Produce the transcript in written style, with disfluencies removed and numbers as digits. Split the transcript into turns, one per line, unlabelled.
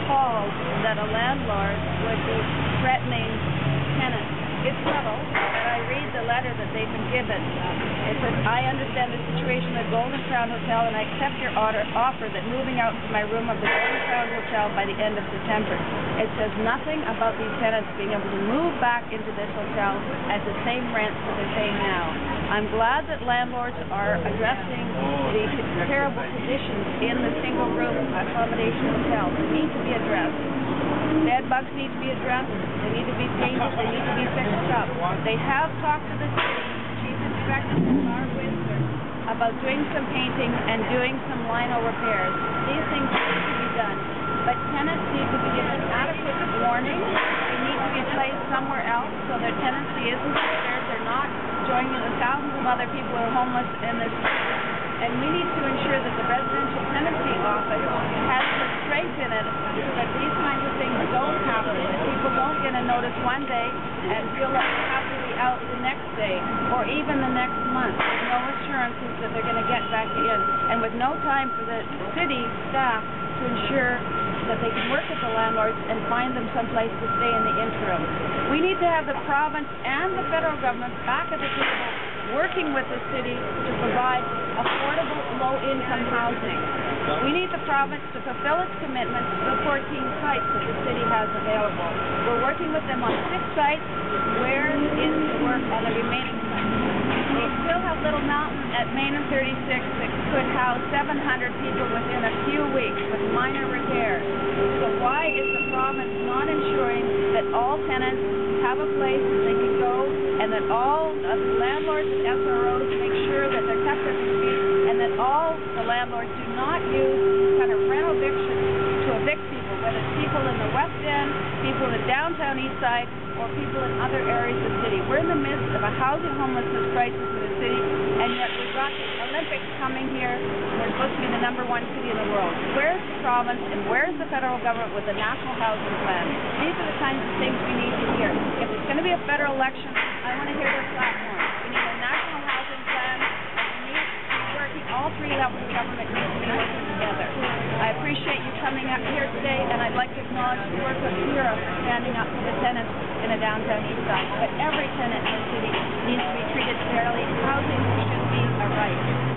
appalled that a landlord would be threatening tenants. It's subtle, and I read the letter that they've been given. It says, I understand the situation at Golden Crown Hotel, and I accept your offer that moving out to my room of the Golden Crown Hotel by the end of September. It says nothing about these tenants being able to move back into this hotel at the same rents that they're paying now. I'm glad that landlords are addressing these terrible conditions in the single-room accommodation hotels. They need to be addressed. Bed bugs need to be addressed. They need to be painted. They need to be fixed up. They have talked to the city, Chief Inspector Woodsworth, about doing some painting and doing some lino repairs. These things need to be done. But tenants need to be given adequate warning. They need to be placed somewhere else so their tenancy isn't disturbed. They're not joining the thousands of other people who are homeless in this city. And we need to ensure that the Residential Tenancy Office has the strength in it so that these kinds of things don't happen, that people don't get a notice one day and feel like they have to be out the next day or even the next month with no assurances that they're going to get back in, and with no time for the city staff to ensure that they can work with the landlords and find them someplace to stay in the interim. We need to have the province and the federal government back at the table working with the city to provide affordable, low-income housing. We need the province to fulfill its commitment to the 14 sites that the city has available. We're working with them on 6 sites. Where is the work on the remaining sites? They still have Little Mountain at Main and 36 that could house 700 people within a few weeks with minor repairs. So why is the province not ensuring that all tenants have a place that they can go and that all of the landlords and SROs make sure that they're kept at their feet and that all the landlords do not use these kind of rental evictions to evict people, whether it's people in the West End, people in the downtown East Side, or people in other areas of the city. We're in the midst of a housing homelessness crisis in the city, and yet we've got the Olympics coming here, and we're supposed to be the #1 city in the world. Where's the province and where's the federal government with the national housing plan? These are the kinds of things we need to hear. If it's going to be a federal election, I want to hear their platform. We need a national housing plan, and we need to be working, all 3 levels of government need to be working together. I appreciate you coming up here today, and I'd like to acknowledge the work of DERA for standing up for the tenants in the downtown East Side. But every tenant in the city needs to be treated fairly. Housing should be a right.